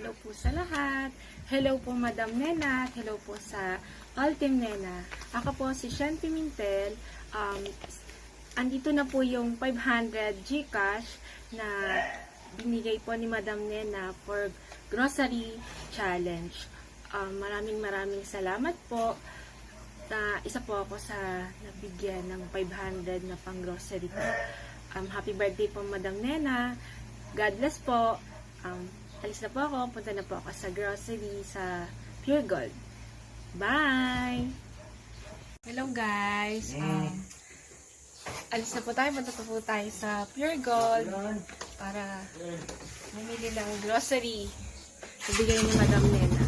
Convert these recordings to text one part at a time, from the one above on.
hello po sa lahat. Hello po Madam Nena, hello po sa All Team Nena. Ako po si Shen Pimentel. Andito na po yung 500 GCash na binigay po ni Madam Nena for grocery challenge. Maraming salamat po. Isa po ako sa nabigyan ng 500 na pang grocery po. Happy birthday po Madam Nena. God bless po. Alis na po ako. Punta na po ako sa grocery sa Pure Gold. Bye! Hello guys. Alis na po tayo. Punta po tayo sa Pure Gold para mamili ng grocery. Ibigay ni Madam Nena.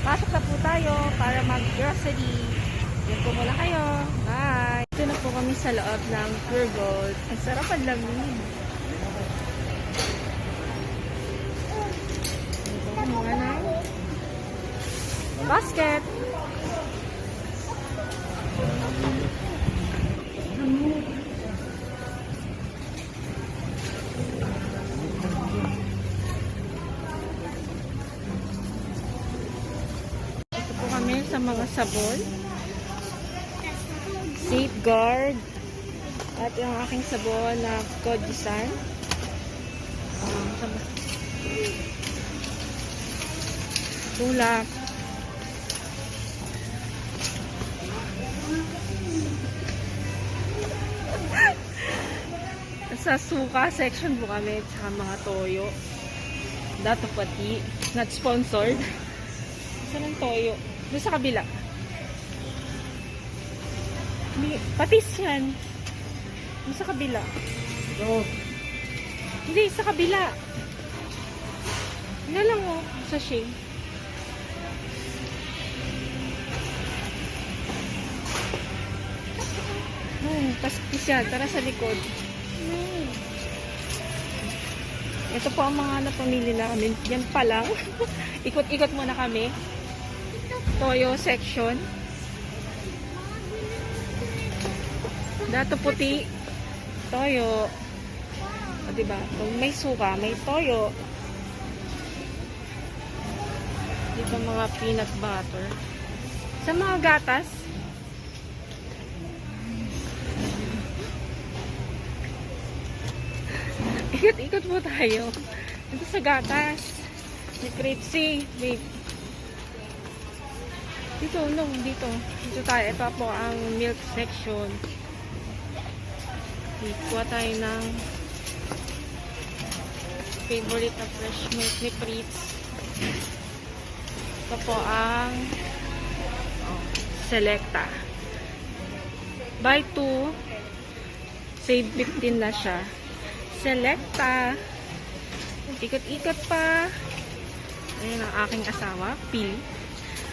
Pasok na po tayo para mag-grocery. Yan po muna kayo. Bye! Ito na po kami sa loob ng Pure Gold. Ang sarap ang lamig. Ito po mga na. Basket! mga sabon. Safeguard. At yung aking sabon na Kojisan. Tulak. Sa suka section po kami, tsaka mga toyo. Dato pati. Not sponsored. Saan ang toyo? Doon sa kabila. Patis yan. Doon sa kabila. Hindi, sa kabila. Yan lang oh, sa shade. Paskis yan. Tara sa likod. Ito po ang mga napamili namin. Yan pa lang. Ikot-ikot muna kami. Toyo section. Dato puti. Toyo. O, diba? Kung may suka, may toyo. Dito mga peanut butter. Sa mga gatas, ikot-ikot po tayo. Dito sa gatas. May Pritzi. Wait. Dito, no. Dito. Dito tayo. Ito po ang milk section. Wait. Kuha tayo ng favorite na fresh milk ni Pritz. Ito po ang Selecta. Buy 2. Save 15 na siya. Selecta. Ikot-ikot pa. Ayan ang aking asawa, Phil.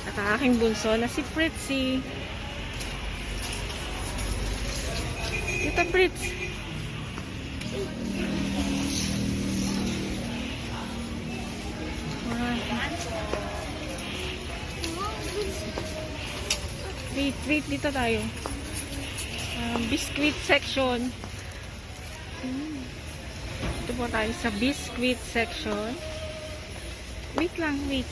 At ang aking bunso na si Pritzy. Ito, Pritz. Wait, dito tayo. Biscuit section. Ito po tayo sa biscuit section. Wait lang, wait.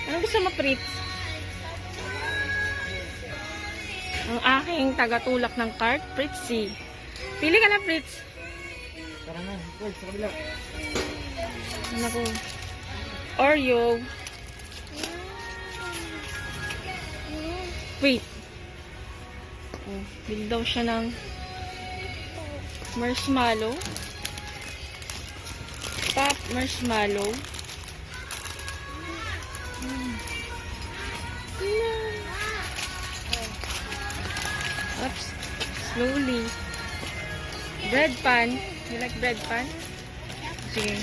Ano gusto mo, Pritz? Ang aking tagatulak ng cart, Pritzy. Pili ka na, Pritz. Tara na, wait, sa kabila. Ano ko? Oreo. Wait. Oh, bili daw siya ng marshmallow. Pop marshmallow. Oops. Slowly. Bread pan. You like bread pan? Sige.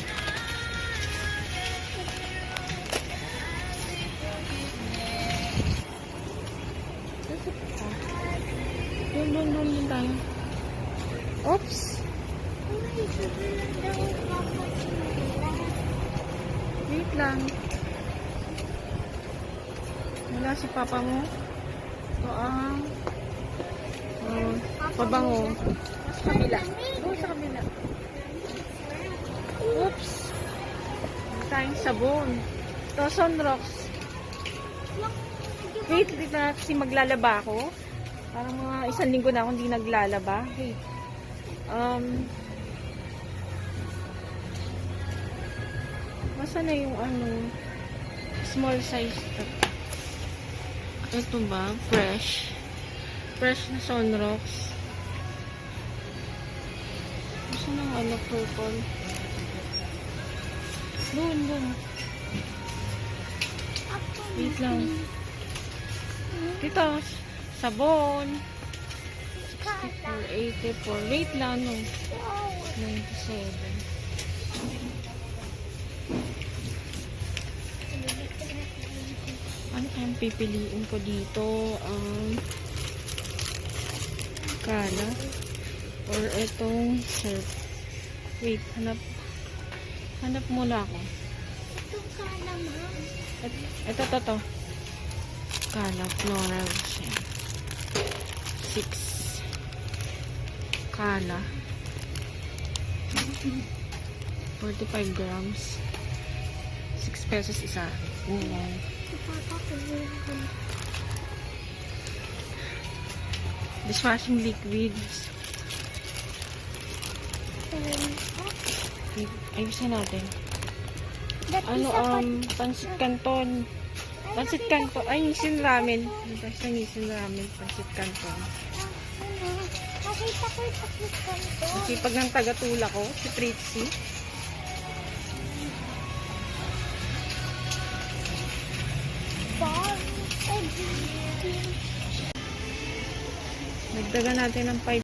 Doon tayo. Oops. Wait lang. Wala si papa mo. Ito ang pabango. Sa kabila. Doon sa kabila. Oops. Tayong sabon. Ito, Sunrocks. Wait, dito na kasi maglalaba ako. Parang mga 1 linggo na akong hindi naglalaba. Wait. Masa na yung small size. Ito ba? Fresh. Fresh na Sunrocks. Masa na purple. Doon. Wait lang. Dito. Sabon. 64, 84. Wait lang, no. 97. Ano ang pipiliin ko dito? Kala. Or itong shirt. Wait, hanap muna ako. Itong kala, ma'am. Ito. Kala, floral siya. 6. Kala. 45 grams. 6 pesos isa. Wow. Dishwashing liquids. Ayusin natin. Pansit canton. Pansit canton. Ay, nisin ramen. Basta nisin ramen. Pansit canton. Nakita ko yung pakistan ko. Sipag ng tagatula ko, si Fritzy. Nagdagan natin ng 5.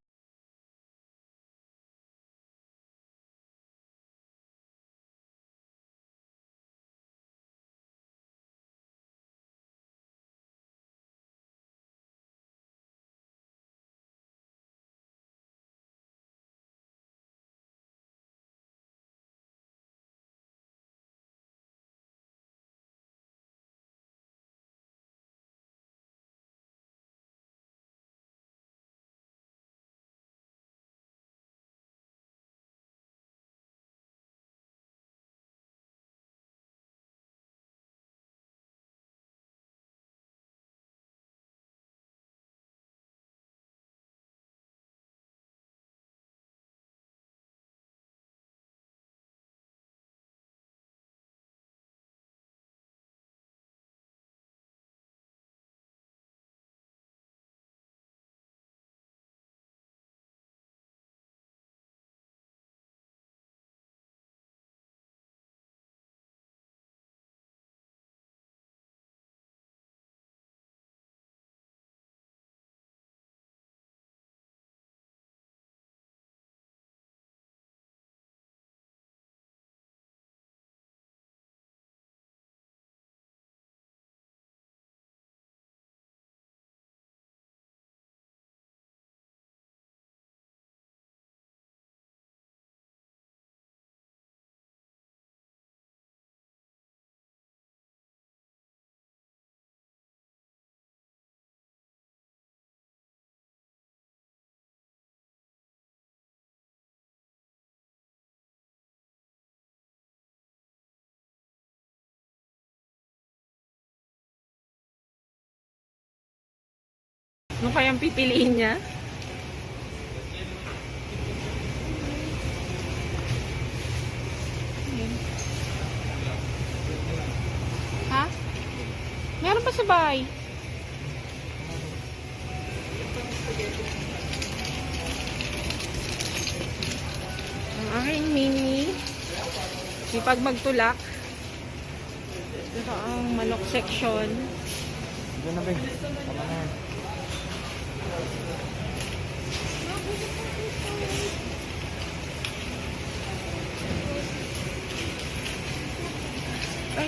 Ano kayang pipiliin niya? Ha? Meron pa sa bahay. Ang aking mini. Sipag magtulak. Ito ang manok section. Diyan na ba? Tama na yan. Ay.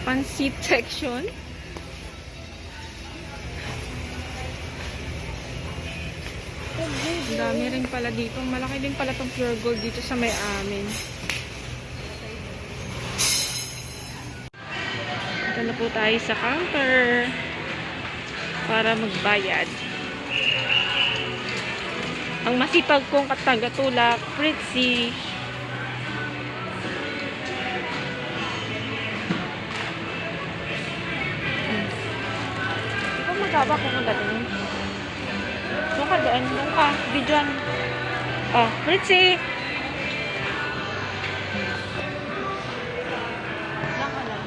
Pansit section. Ang dami rin pala dito. Malaki din pala tong pure gold dito sa may amin. Ito na po tayo sa counter para magbayad. Ang masipag kong katagatulak, Fritzy. Ikaw magkaba kung magaling. Doon ka doon. Doon ka. Videoan. Oh, Fritzy! Doon ka lang.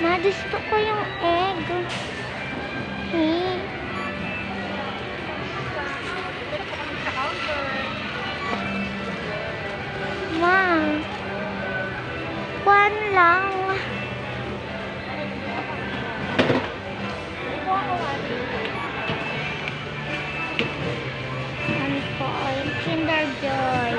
Ma, gusto ko yung egg. Eh. Ma, one lang. Ano po? Kinder Joy.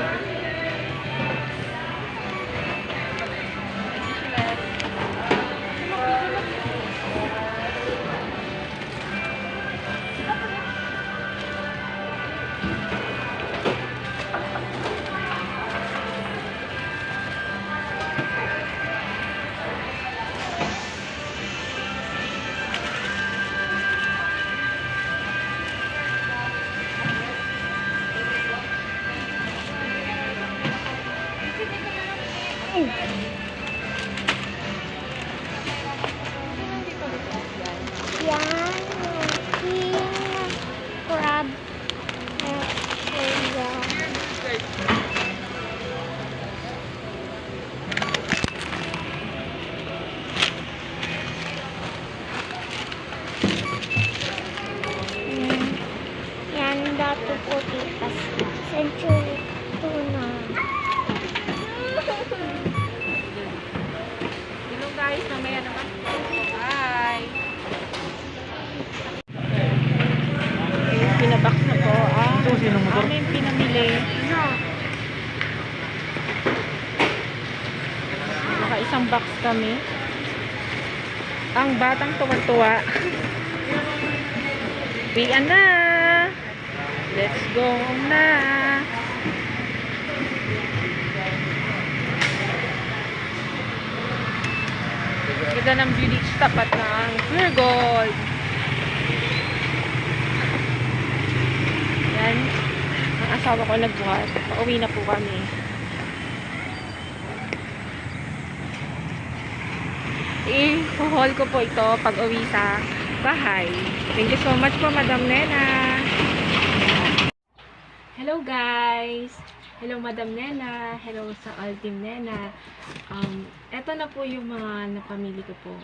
Yan. King crab. Yan, dato po titas. Century tuna. Hello guys, mamaya naman po. Bye! Pinabox na po ang Susi ng motor. aming pinamili. Naka isang box kami. Ang batang tuwa-tuwa. Uwian na! Let's go na! Ganda ng village tapat ng Pure Gold. Yan. Ang asawa ko nagbuhat. Pauwi na po kami. I-haul ko po ito pag uwi sa bahay. Thank you so much po, Madam Nena. Hello guys! Hello Madam Nena. Hello sa all team Nena. Eto na po yung mga napamili ko po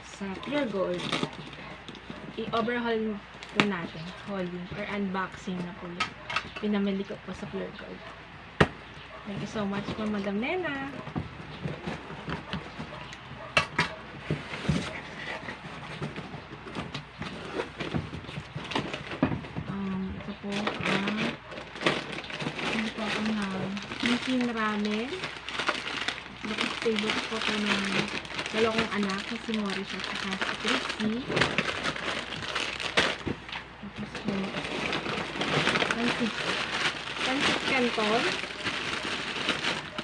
sa Pure Gold. I-overhaul po natin. Hauling or unboxing na po yung pinamili ko po sa Pure Gold. Thank you so much po, Madam Nena. Ito po ano po ang Nissin Ramen. Bakit favorite po ito ng dalawang anak na si Morris at saka si Trixie. Tapos po Pancit Canton.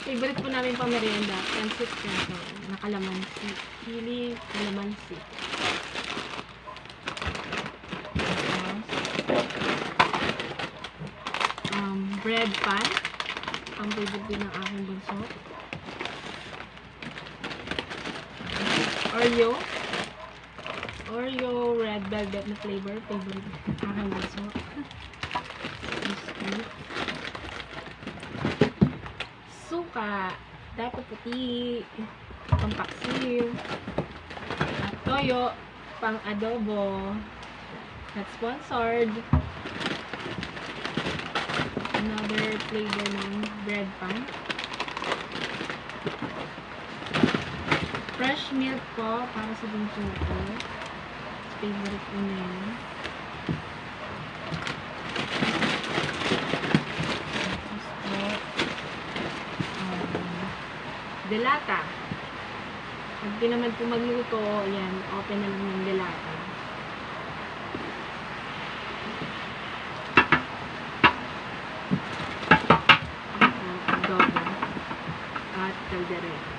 Favorite po namin pamerienda, Pancit Canton. Nakalamansi. Chili, kalamansi. Bread pan. Ang favorite din ng aking bunso. Oreo red velvet na flavor. Favorite ng aking bunso. Biscuit. Suka. Dapat puti. Pampaksiw. At toyo. Pang adobo. Not sponsored. Another flavor ng bread pan. Fresh milk po para sa bunso ko. Favorite ko na yun. Tapos po, delata. Pag di naman po magluto, yan, open na lang yung delata. Adobo at kaldereta.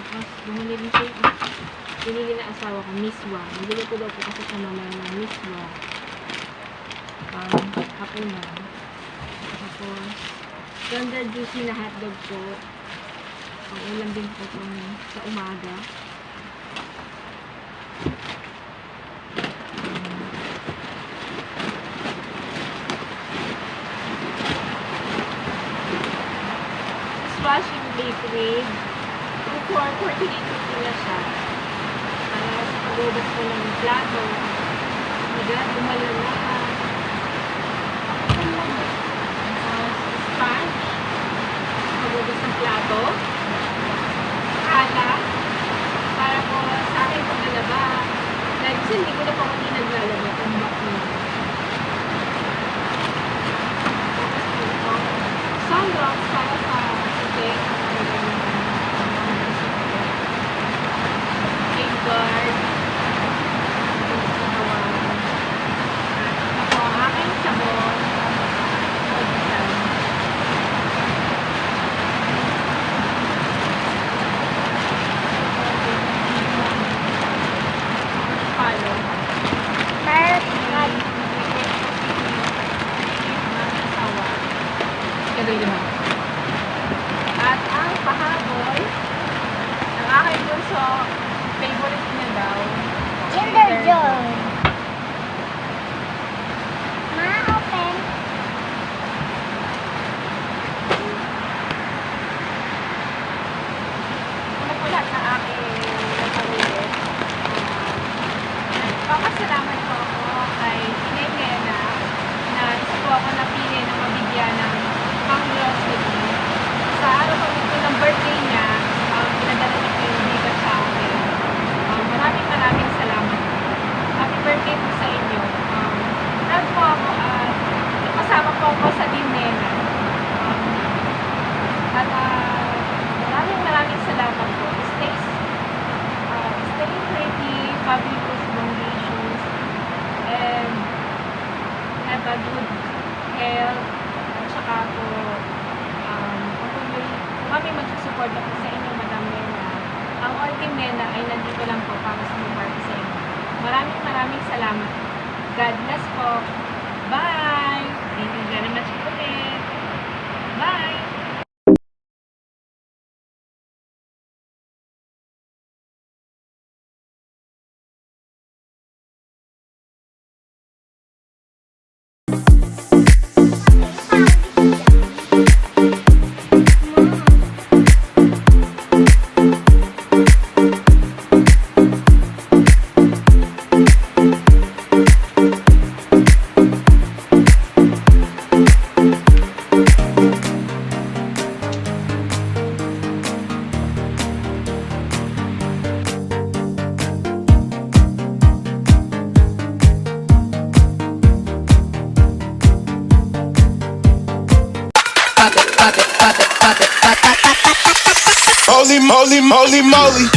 Tapos binili na asawa ko miswa. Nabili ko daw po kasi sa mama ng miswa hapunan. Tapos ganda juicy na hotdog po. Ang ulam din po sa umaga. Washing liquid. For 48 na siya. Para sa pagbubukas ko ng plato. Agad, umalala. Sponge. Pagbubukas ng plato. Kala. Para po sa akin paglalaba. Dahil kasi hindi ko na po hindi naglalaba. Ang bako. Sunrocks para sa safeguard. Ako ang aking sabon. Palo. Kagay naman. Boy. Ang aking bunso, favorite niya daw. Kinder Joy. Ma, open. Una po lahat na aking pamilya. Papasalamat po ako kay Inay Nena na isa po ako napili na mabigyan ng pang-grocery. Sa araw po ito ng birthday niya, pinadala niya po yung bigas sa akin. Maraming salamat po. Happy birthday po sa inyo. Proud po ako at kasama po ako sa Team Nena. At maraming salamat po. Stay pretty, public recommendations, and have a good health. At saka po, kung kami magsusupport po sa inyo, Madam Nena, ang All Team Nena ay nandito lang po para sumuport sa inyo. Maraming salamat. God bless po. Bye! Thank you very much po ulit. Bye! Holy moly, moly, moly.